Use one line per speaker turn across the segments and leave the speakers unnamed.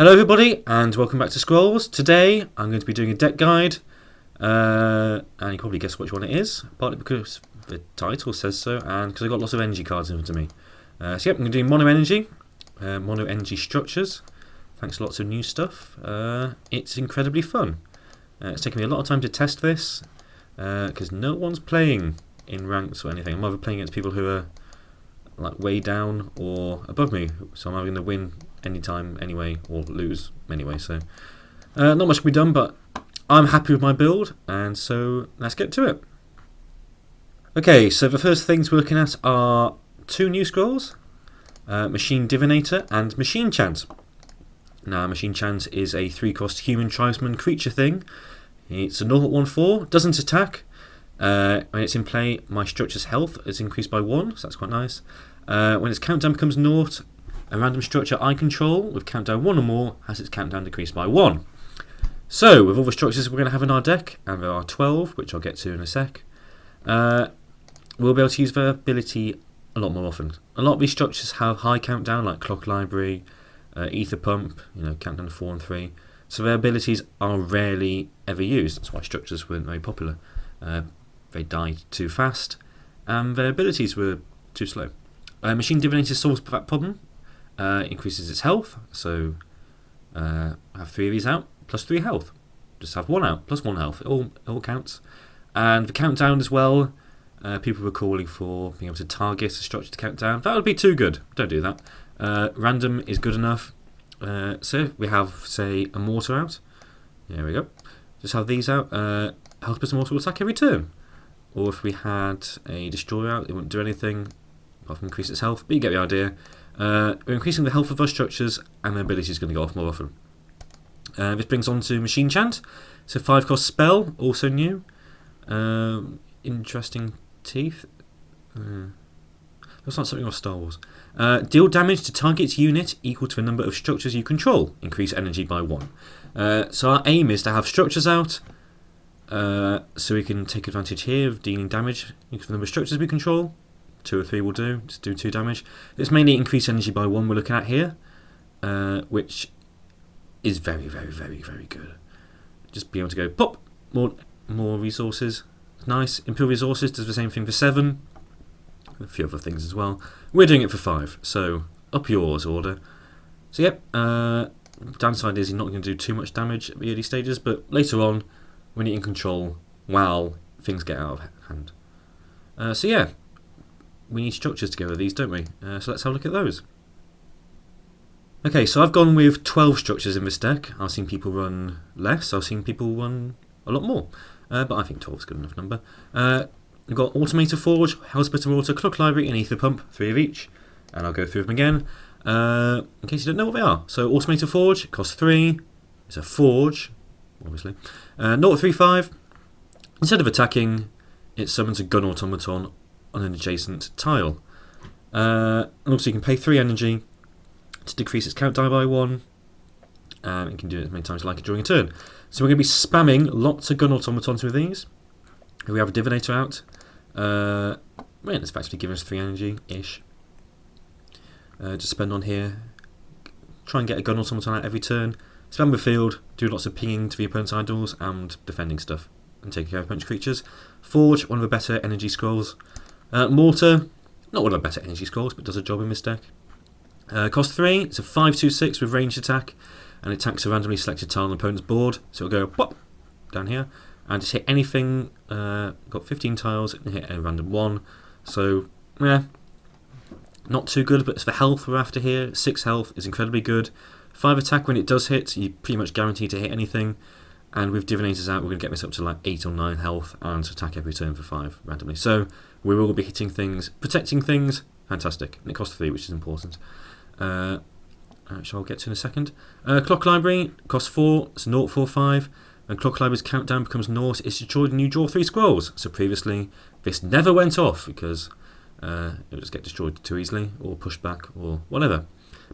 Hello everybody and welcome back to Scrolls. Today I'm going to be doing a deck guide and you probably guess which one it is, partly because the title says so and because I've got lots of energy cards in front of me. I'm going to do mono energy structures, thanks to lots of new stuff. It's incredibly fun. It's taken me a lot of time to test this because no one's playing in ranks or anything. I'm either playing against people who are like way down or above me, so I'm either going to win anytime anyway or lose anyway, so not much can be done, but I'm happy with my build, and so let's get to it. Okay, so the first things we're looking at are two new scrolls, Machine Divinator and Machine Chant. Now Machine Chant is a 3-cost human tribesman creature thing. It's a 0/1/4, doesn't attack. When it's in play, my structure's health is increased by 1, so that's quite nice. When its countdown becomes 0, a random structure I control with countdown 1 or more has its countdown decreased by 1. So, with all the structures we're going to have in our deck, and there are 12, which I'll get to in a sec, we'll be able to use their ability a lot more often. A lot of these structures have high countdown, like Clock Library, Ether Pump, countdown to 4 and 3. So their abilities are rarely ever used. That's why structures weren't very popular. They died too fast, and their abilities were too slow. Machine Divinator solves that problem. Increases its health, so I have 3 of these out, plus 3 health. Just have 1 out, plus 1 health. It all counts. And the countdown as well, people were calling for being able to target a structure to count down. That would be too good. Don't do that. Random is good enough. So we have, say, a mortar out. There we go. Just have these out. Health plus a mortar will attack every turn. Or if we had a destroyer out, it wouldn't do anything apart from increase its health, but you get the idea. We're increasing the health of our structures, and their ability is going to go off more often. This brings on to Machine Chant. It's a 5-cost spell, also new. Interesting teeth. Looks like something off Star Wars. Deal damage to target's unit equal to the number of structures you control. Increase energy by 1. So our aim is to have structures out, so we can take advantage here of dealing damage equal to the number of structures we control. 2 or 3 will do, just do 2 damage. It's mainly increased energy by 1 we're looking at here, which is very, very, very, very good. Just be able to go pop, more resources. Nice. Improve resources does the same thing for 7. A few other things as well. We're doing it for 5, so up yours, order. So yep, downside is you're not going to do too much damage at the early stages, but later on, when you're in control, wow, things get out of hand. So yeah. We need structures together, these, don't we? So let's have a look at those. Okay, so I've gone with 12 structures in this deck. I've seen people run less, I've seen people run a lot more. But I think 12 is a good enough number. We've got Automator Forge, Hellsplitter Mortar, Clock Library, and Ether Pump, 3 of each. And I'll go through them again. In case you don't know what they are. So Automator Forge costs 3. It's a forge, obviously. 0/3/5. Instead of attacking, it summons a gun automaton on an adjacent tile. And also you can pay 3 energy to decrease its countdown by 1, and you can do it as many times as you like during a turn. So we're going to be spamming lots of gun automatons with these. We have a Divinator out. It's effectively giving us 3 energy-ish. Just spend on here. Try and get a gun automaton out every turn. Spam the field, do lots of pinging to the opponent's idols and defending stuff, and taking care of opponent's creatures. Forge, one of the better energy scrolls. Mortar, not one of the better energy scrolls, but does a job in this deck. Cost 3, it's a 5/2/6 with ranged attack, and it attacks a randomly selected tile on the opponent's board, so it'll go pop down here, and just hit anything, got 15 tiles, and hit a random 1, so, yeah, not too good, but it's the health we're after here. 6 health is incredibly good. 5 attack when it does hit, you're pretty much guaranteed to hit anything. And with Divinators out, we're going to get this up to like 8 or 9 health and attack every turn for 5 randomly. So we will be hitting things, protecting things. Fantastic. And it costs 3, which is important. Which I'll get to in a second. Clock Library costs 4. It's 0/4/5. When Clock Library's countdown becomes 0, it's destroyed and you draw 3 scrolls. So previously, this never went off because it would just get destroyed too easily or pushed back or whatever.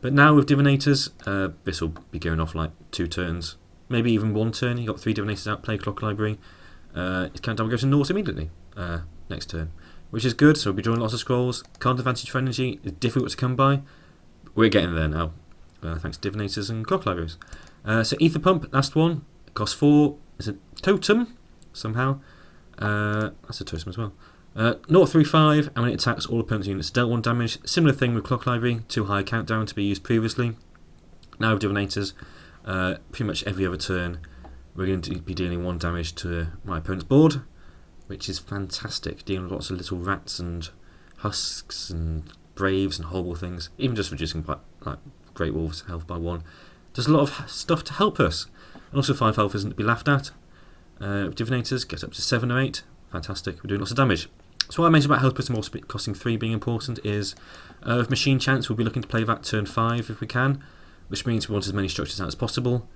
But now with Divinators, this will be going off like 2 turns. Maybe even 1 turn. You got 3 Divinators out, play Clock Library. Its countdown goes to 0 immediately next turn, which is good. So we'll be drawing lots of scrolls. Card advantage for energy is difficult to come by. We're getting there now. thanks to divinators and clock libraries. So ether pump, last one, costs 4. It's a totem somehow. That's a totem as well. 035, and when it attacks all opponents' units, dealt 1 damage. Similar thing with clock library, too high countdown to be used previously. Now with divinators, pretty much every other turn, we're going to be dealing 1 damage to my opponent's board, which is fantastic. Dealing with lots of little rats and husks and braves and horrible things. Even just reducing like Great Wolves' health by 1. There's a lot of stuff to help us. And also 5 health isn't to be laughed at. Divinators get up to 7 or 8. Fantastic. We're doing lots of damage. So what I mentioned about health plus more costing 3 being important is with Machine Chance we'll be looking to play that turn 5 if we can, which means we want as many structures out as possible.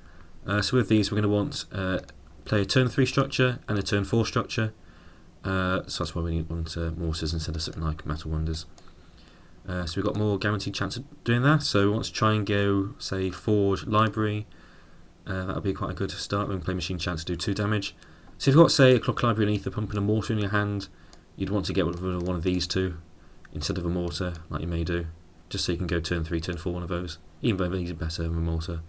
So with these we're going to want play a turn 3 structure and a turn 4 structure. So that's why we want mortars instead of something like Metal Wonders. So we've got more guaranteed chance of doing that. So we want to try and go, say, Forge Library. That would be quite a good start. We can play Machine Chance to do 2 damage. So if you've got, say, a Clock Library, an Ether Pump and a Mortar in your hand, you'd want to get rid of one of these 2 instead of a Mortar, like you may do, just so you can go turn 3, turn 4, one of those. Even though these are better than a Mortar.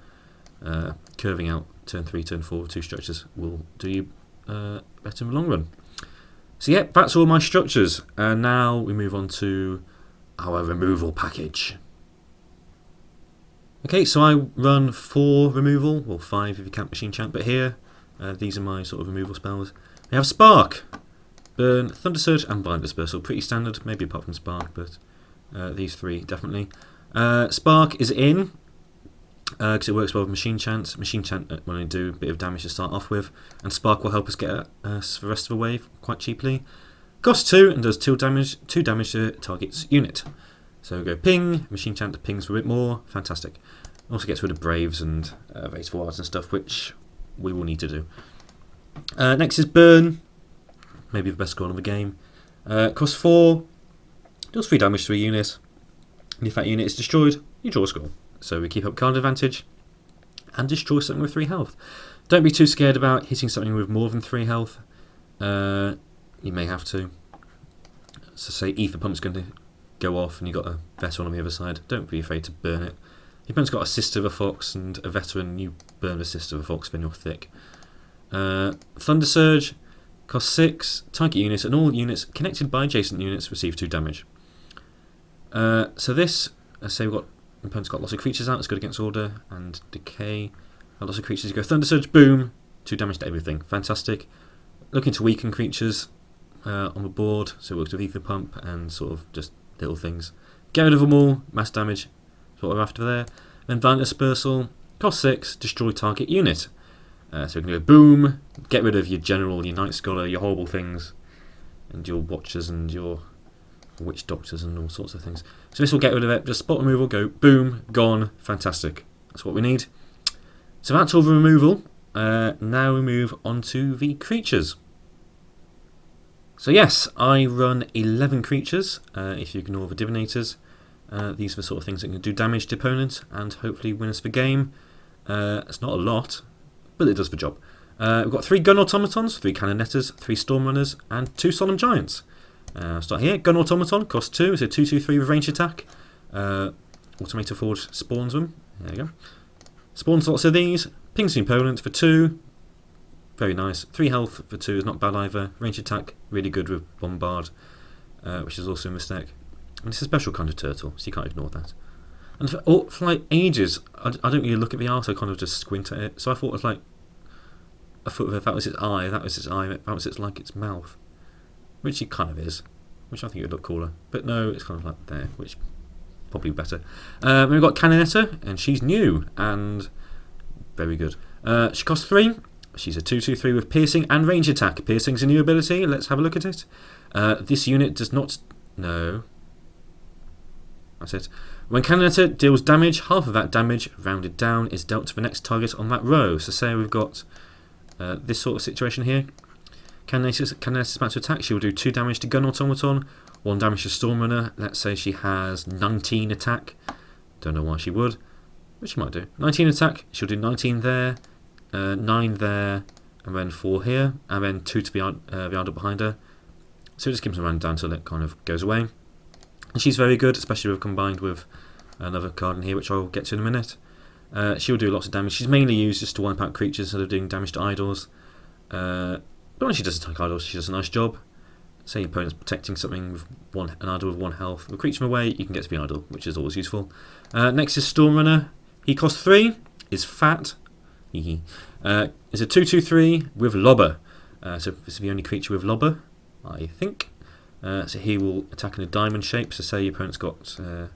Curving out turn 3, turn 4, 2 structures will do you better in the long run. So yeah, that's all my structures. And now we move on to our removal package. Okay, so I run 4 removal, or 5 if you count Machine Chant, but here, these are my sort of removal spells. We have Spark, Burn, Thunder Surge, and Blind Dispersal. Pretty standard, maybe apart from Spark, but these 3 definitely. Spark is in, because it works well with Machine Chant. Machine Chant will only do a bit of damage to start off with, and Spark will help us get us the rest of the wave quite cheaply. Costs 2 and does 2 damage to target's unit. So we go ping, Machine Chant pings for a bit more, fantastic. Also gets rid of Braves and Raise Forwards and stuff, which we will need to do. Next is Burn, maybe the best score of the game. Costs 4, does 3 damage to a unit, and if that unit is destroyed, you draw a score. So we keep up card advantage and destroy something with 3 health. Don't be too scared about hitting something with more than 3 health. You may have to. So say Ether Pump's going to go off and you've got a veteran on the other side. Don't be afraid to burn it. Your opponent's got a Sister of a Fox and a veteran, you burn the Sister of a Fox, then you're thick. Thunder Surge costs 6, target units and all units connected by adjacent units receive 2 damage. So this, let's say we've got the opponent's got lots of creatures out, it's good against Order and Decay. Lots of creatures, you go Thunder Surge, boom, 2 damage to everything, fantastic. Looking to weaken creatures on the board, so it works with Ether Pump and sort of just little things. Get rid of them all, mass damage, that's what we're after there. Then Violent Dispersal, cost 6, destroy target unit. So we can go boom, get rid of your General, your Night Scholar, your horrible things, and your Watchers and your Witch Doctors and all sorts of things. So this will get rid of it, just spot removal, go boom, gone, fantastic. That's what we need. So that's all the removal. Now we move on to the creatures. So yes, I run 11 creatures, if you ignore the divinators. These are the sort of things that can do damage to opponents and hopefully win us the game. It's not a lot, but it does the job. We've got 3 Gun Automatons, 3 Cannonetters, 3 Storm Runners, and 2 Solemn Giants. I'll start here. Gun Automaton costs 2, it's a 2/2/3 with range attack. Automator Forge spawns them. There you go. Spawns lots of these. Pings the opponent for 2. Very nice. 3 health for 2 is not bad either. Range attack, really good with Bombard, which is also a mistake. And it's a special kind of turtle, so you can't ignore that. And for like ages, I don't really look at the art, I kind of just squint at it. So I thought it was like, if that was its eye, that was its eye, that was its like its mouth. Which it kind of is, which I think it would look cooler. But no, it's kind of like there, which probably better. We've got Canonetta, and she's new and very good. She costs 3. She's a 2/2/3 with piercing and range attack. Piercing's a new ability. Let's have a look at it. This unit does not. No. That's it. When Canonetta deals damage, half of that damage, rounded down, is dealt to the next target on that row. So say we've got this sort of situation here. Canonetta is about to attack. She will do 2 damage to Gun Automaton, 1 damage to Storm Runner. Let's say she has 19 attack. Don't know why she would, but she might do. 19 attack. She'll do 19 there, 9 there, and then 4 here, and then 2 to the idol behind her. So it just keeps her round down until it kind of goes away. And she's very good, especially with combined with another card in here which I'll get to in a minute. She'll do lots of damage. She's mainly used just to wipe out creatures instead of doing damage to idols. But when she does attack idols, she does a nice job. Say your opponent's protecting something with an idol with 1 health. With a creature away, you can get to the idol, which is always useful. Next is Stormrunner. He costs 3, is fat. Is a 2/2/3 with Lobber. So this is the only creature with Lobber, I think. So he will attack in a diamond shape. So say your opponent's got, there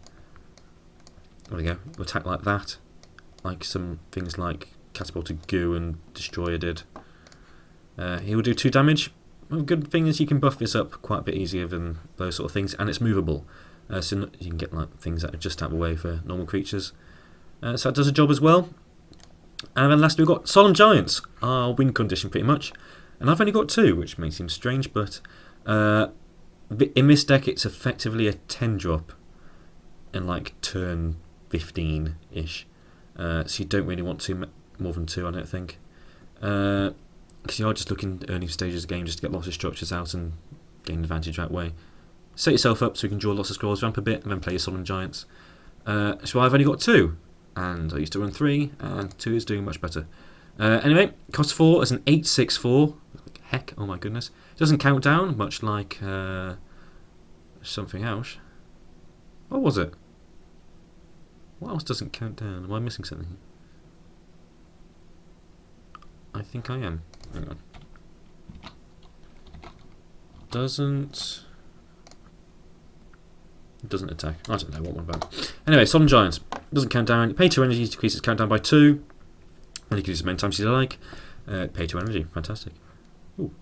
we go, will attack like that, like some things like Catapulted Goo and Destroyer did. He will do 2 damage. Well, the good thing is you can buff this up quite a bit easier than those sort of things, and it's movable. So you can get like things that are just out of the way for normal creatures. So that does a job as well. And then lastly we've got Solemn Giants, our win condition pretty much. And I've only got 2, which may seem strange, but in this deck it's effectively a 10 drop in like turn 15-ish. So you don't really want more than 2, I don't think. Because you are just looking at early stages of the game just to get lots of structures out and gain advantage that way. Set yourself up so you can draw lots of scrolls, ramp a bit, and then play your Solemn Giants. So I've only got 2, and I used to run 3, and 2 is doing much better. Anyway, cost 4 as an 8/6/4. Heck, oh my goodness. It doesn't count down, much like something else. What was it? What else doesn't count down? Am I missing something? I think I am. Hang on. Doesn't attack. I don't know what one about. Anyway, Solemn Giants. Doesn't count down. Pay 2 energy to decrease its countdown by 2. And you can use as many times as you like. Pay 2 energy. Fantastic. Ooh.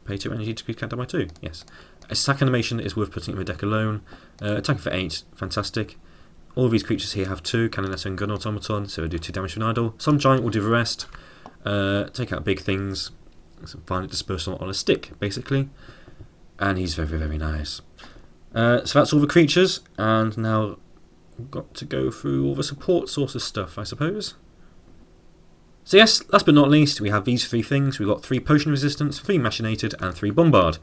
Pay 2 energy to decrease countdown by 2. Yes. Attack animation is worth putting in the deck alone. Attacking for 8. Fantastic. All of these creatures here have 2. Canonetto and Gun Automaton, so they do 2 damage to an idol. Solemn Giant will do the rest. Take out big things. Some violent dispersal on a stick, basically. And he's very, very nice. So that's all the creatures, and now we've got to go through all the support source of stuff, I suppose. So yes, last but not least, we have these 3 things. We've got 3 Potion Resistance, 3 Machinated, and 3 Bombard.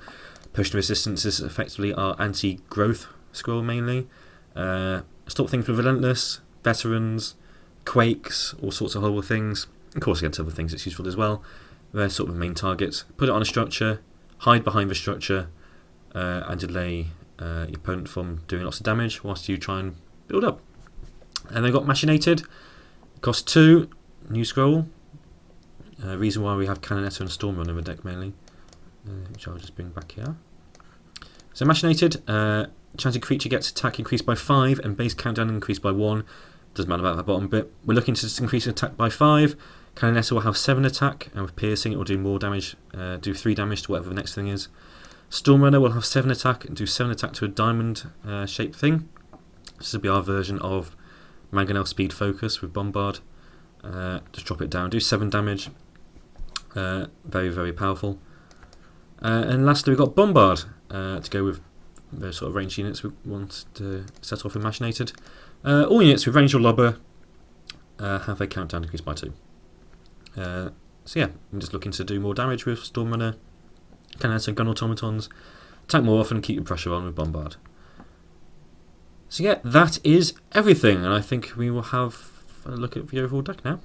Potion Resistance is effectively our anti-growth scroll mainly. Stop things with Relentless, Veterans, Quakes, all sorts of horrible things. Of course, against other things it's useful as well. They're sort of the main targets. Put it on a structure, hide behind the structure, and delay your opponent from doing lots of damage whilst you try and build up. And they've got Machinated. Cost 2, new scroll. Reason why we have Canonetto and Stormrunner in the deck mainly, which I'll just bring back here. So Machinated, chance a creature gets attack increased by 5 and base countdown increased by 1. Doesn't matter about that bottom bit. We're looking to increase attack by 5. Canonetto will have 7 attack, and with piercing it will do more damage, do 3 damage to whatever the next thing is. Stormrunner will have 7 attack and do 7 attack to a diamond shaped thing. This will be our version of Mangonel Speed Focus with Bombard. Just drop it down, do 7 damage. Very, very powerful. And lastly we've got Bombard to go with the sort of ranged units we want to set off with Machinated. All units with range or lobber have a countdown increased by 2. So yeah, I'm just looking to do more damage with Stormrunner, Canonetto and Gun Automatons, attack more often, keep the pressure on with Bombard. So yeah, that is everything, and I think we will have a look at the overall deck now.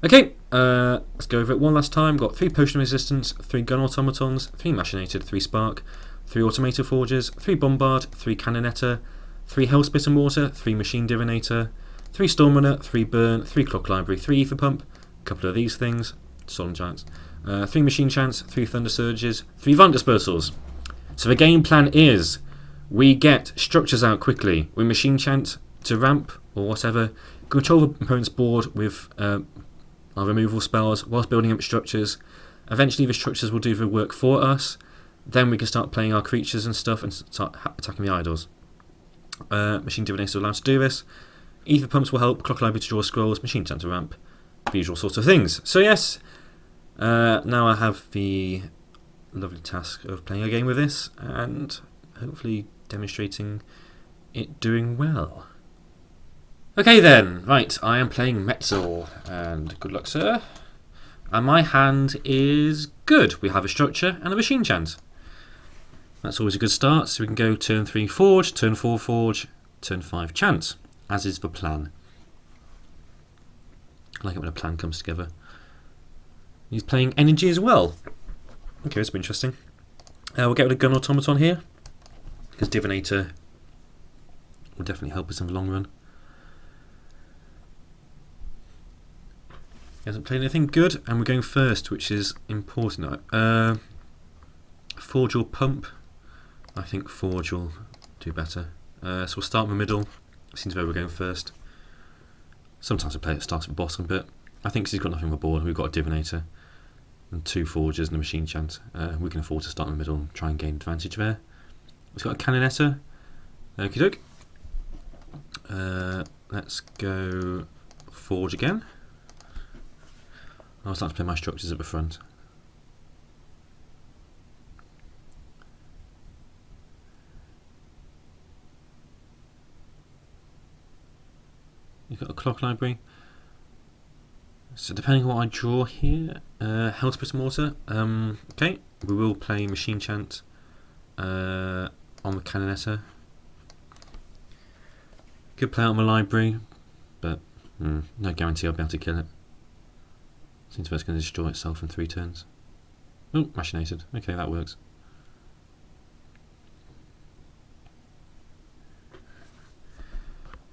Okay, let's go over it one last time. Got 3 Potion Resistance, 3 Gun Automatons, 3 Machinated, 3 Spark, 3 Automated Forges, 3 Bombard, 3 Canonetta, 3 Hellspit and Mortar, 3 Machine Divinator, 3 Stormrunner, 3 Burn, 3 Clock Library, 3 Ether Pump, a couple of these things, Solemn Giants, 3 Machine Chants, 3 Thunder Surges, 3 Violent Dispersals. So the game plan is, we get structures out quickly. We Machine Chant to ramp, or whatever, control the opponent's board with our removal spells whilst building up structures. Eventually the structures will do the work for us. Then we can start playing our creatures and stuff and start attacking the idols. Machine Divinator will allow us to do this. Ether Pumps will help, Clock Library to draw scrolls, Machine Chant to ramp, the usual sorts of things. So yes, now I have the lovely task of playing a game with this and hopefully demonstrating it doing well. Okay then, right, I am playing Metzel, and good luck sir. And my hand is good. We have a structure and a Machine Chant. That's always a good start, so we can go turn 3 Forge, turn 4 Forge, turn 5 chance, as is the plan. I like it when a plan comes together. He's playing energy as well. Okay, this will be interesting. We'll get rid of gun automaton here, because divinator will definitely help us in the long run. He hasn't played anything good, and we're going first, which is important. Forge or pump? I think Forge will do better. So we'll start in the middle. Seems though we're going first. Sometimes we play it starts at the bottom, but I think because he's got nothing on the board, we've got a divinator and 2 forges and a machine chant. We can afford to start in the middle and try and gain advantage there. He's got a canonetta. Okie doke. Let's go Forge again. I'll start to play my structures at the front. You've got a clock library. So depending on what I draw here, Hellspit Mortar. Okay, we will play Machine Chant on the Canonetta. Could play out on the library, but no guarantee I'll be able to kill it. Seems like it's going to destroy itself in 3 turns. Oh, machinated. Okay, that works.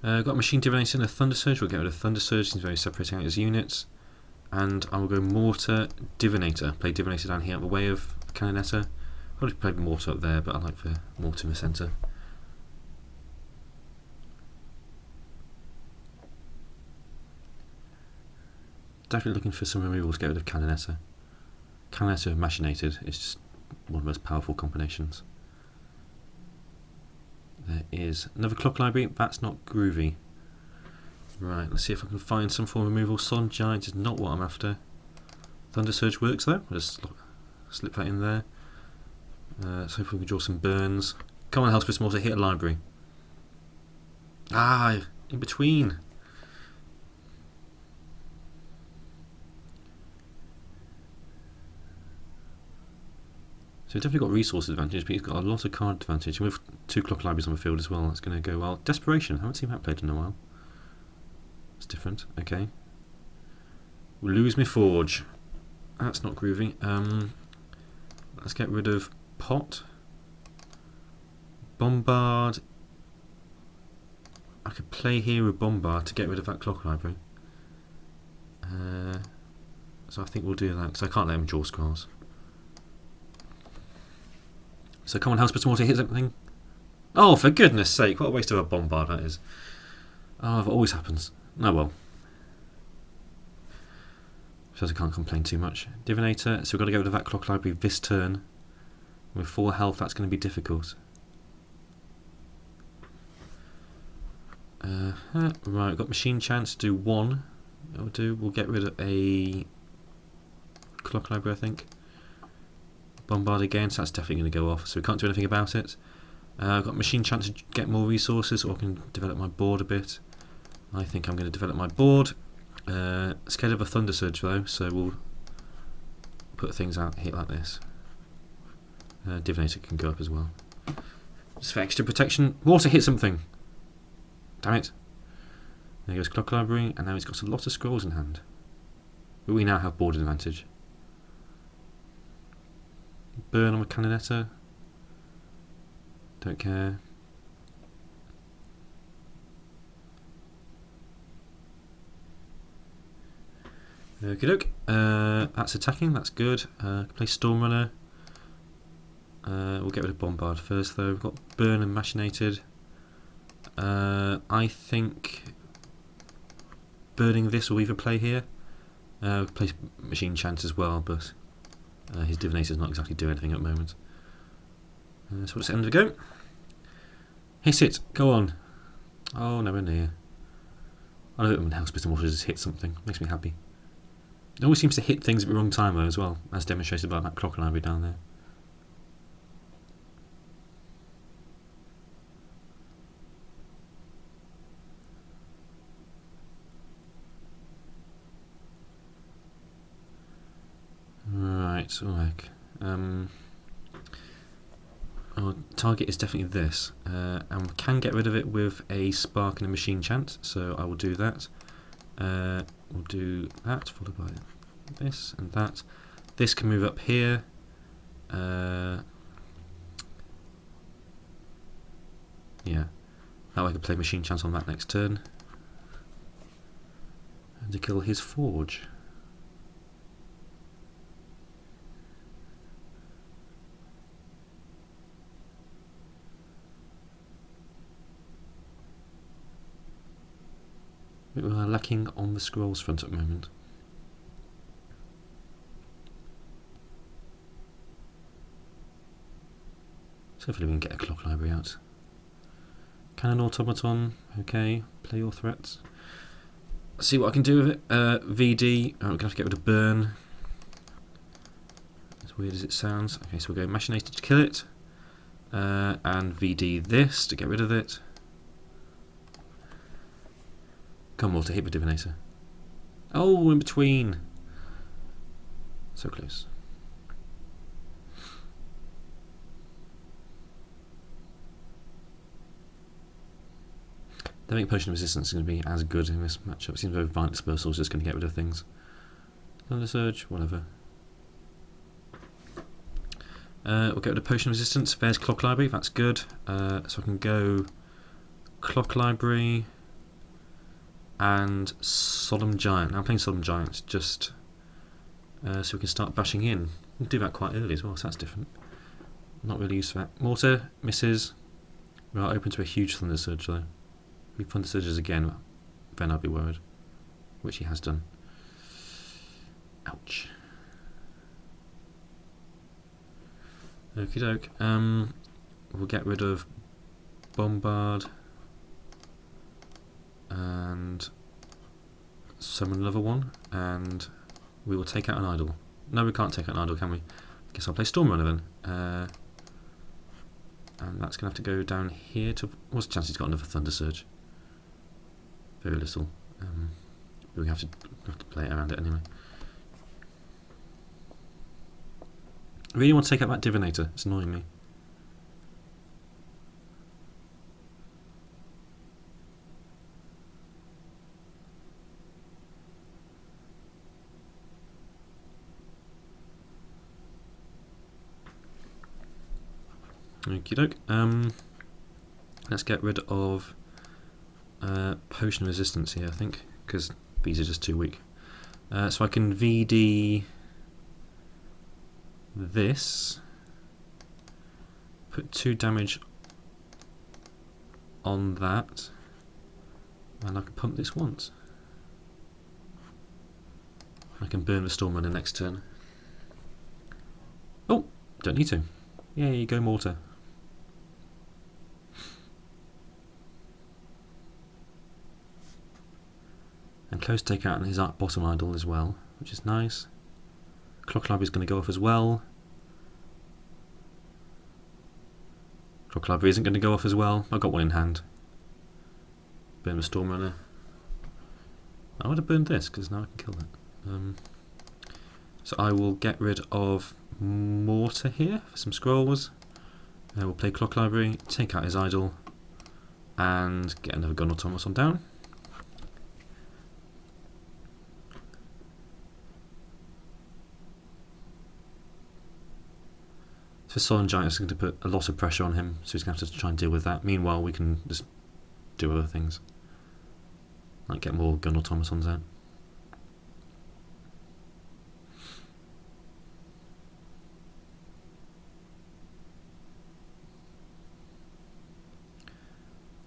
Got Machine Divinator and a Thunder Surge. We'll get rid of Thunder Surge, seems very separating out his units. And I will go Mortar Divinator. Play Divinator down here out the way of Canonetta. Probably played Mortar up there, but I like the Mortar in the centre. Definitely looking for some removal to get rid of Canonetta. Canonetta Machinated is just one of the most powerful combinations. There is another clock library. That's not groovy. Right, let's see if I can find some form of removal. Solid Giant is not what I'm after. Thunder Surge works though. I'll just slip that in there. So if we can draw some burns. Come on, Hellspit Mortar, hit a library. Ah, in between. So he's definitely got resource advantage, but he's got a lot of card advantage. And with 2 clock libraries on the field as well, that's going to go well. Desperation, I haven't seen that played in a while. It's different, okay. We'll lose my Forge. That's not groovy. Let's get rid of Pot. Bombard. I could play here with Bombard to get rid of that clock library. So I think we'll do that, because I can't let him draw scrolls. So come on, Hellspit Mortar, hit something. Oh, for goodness sake, what a waste of a Bombard that is. Oh, that always happens. Oh well. So I can't complain too much. Divinator, so we've got to go to that clock library this turn. With 4 health, that's going to be difficult. Right, we've got Machine Chance to do 1. We'll get rid of a clock library, I think. Bombard again, so that's definitely going to go off, so we can't do anything about it. I've got Machine Chance to get more resources, or I can develop my board a bit. I think I'm going to develop my board. Scared of a Thunder Surge though, so we'll put things out here like this. Divinator can go up as well. Just for extra protection. Water hit something! Damn it. There goes Clock Library, and now he's got a lot of scrolls in hand. But we now have board advantage. Burn on the Canonetta. Don't care. Okie doke. That's attacking, that's good. Play Storm Runner. We'll get rid of Bombard first though. We've got Burn and Machinated. I think burning this will either play here. We'll play Machine Chance as well, but his Divinator's not exactly doing anything at the moment. So let's end the go. Hit it, go on. Oh, nowhere near. I love it when Hellspit Mortar just hit something, makes me happy. It always seems to hit things at the wrong time though as well, as demonstrated by that clock library down there. Right, oh heck. our target is definitely this, and we can get rid of it with a spark and a machine chant, so I will do that. We'll do that, followed by this and that. This can move up here. Yeah, that way I can play machine chant on that next turn. And to kill his forge. We are lacking on the scrolls front at the moment. So hopefully we can get a clock library out. Cannon automaton, okay, play your threats. Let's see what I can do with it. VD, oh, we're going to have to get rid of burn. As weird as it sounds. Okay, so we'll go machinator to kill it. And VD this to get rid of it. Come on, to hit with divinator. Oh, in between. So close. I think potion of resistance is going to be as good in this matchup. It seems very violent dispersal is just going to get rid of things. Thunder surge, whatever. We'll get rid of potion of resistance. There's clock library. That's good. So I can go clock library and solemn giant. Now I'm playing solemn giants just so we can start bashing in. We'll do that quite early as well, so that's different. Not really used for that. Mortar misses. We are open to a huge thunder surge though. If he thunder surges again, then I'll be worried, which he has done. Ouch. Okie doke. We'll get rid of bombard and summon another one, and we will take out an idol. No, we can't take out an idol, can we? I guess I'll play Stormrunner then. And that's going to have to go down here to... What's the chance he's got another Thunder Surge? Very little. But we have to play around it anyway. I really want to take out that Divinator. It's annoying me. Okie doke. Let's get rid of potion resistance here, I think, because these are just too weak. So I can VD this, put 2 damage on that, and I can pump this once. I can burn the Stormrunner next turn. Oh, don't need to. Yay, go mortar. And close take out on his bottom idol as well, which is nice. Clock Library is going to go off as well. Clock Library isn't going to go off as well. I've got one in hand. Burn the Stormrunner. I would have burned this because now I can kill that. So I will get rid of Mortar here for some scrolls. We'll play Clock Library, take out his idol, and get another Gun Automaton down. So Solemn Giant is going to put a lot of pressure on him, so he's going to have to try and deal with that. Meanwhile, we can just do other things, like get more Gun Automatons out.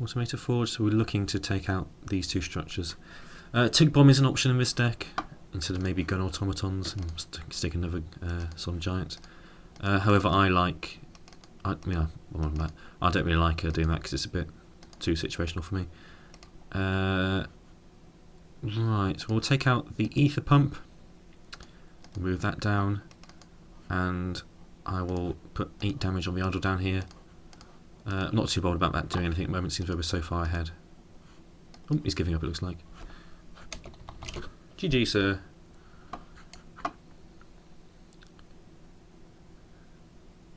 Automator Forge, so we're looking to take out these 2 structures. Tick Bomb is an option in this deck, instead of maybe Gun Automatons, and stick another Solemn Giant. However, I don't really like doing that because it's a bit too situational for me. Right, so we'll take out the Ether Pump, move that down, and I will put 8 damage on the idol down here. I'm not too bothered about that doing anything at the moment, seems like we're so far ahead. Oh, he's giving up, it looks like. GG, sir.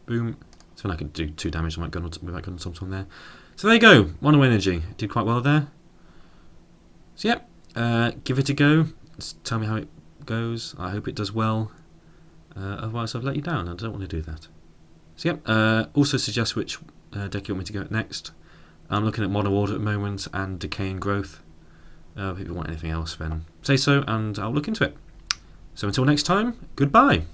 Boom. So then I could do 2 damage with that gun on top on there. So there you go. Mono energy. Did quite well there. So yeah, give it a go. Just tell me how it goes. I hope it does well. Otherwise I've let you down. I don't want to do that. So yeah, also suggest which deck you want me to go at next. I'm looking at Mono Order at the moment and Decay and Growth. If you want anything else, then say so and I'll look into it. So until next time, goodbye.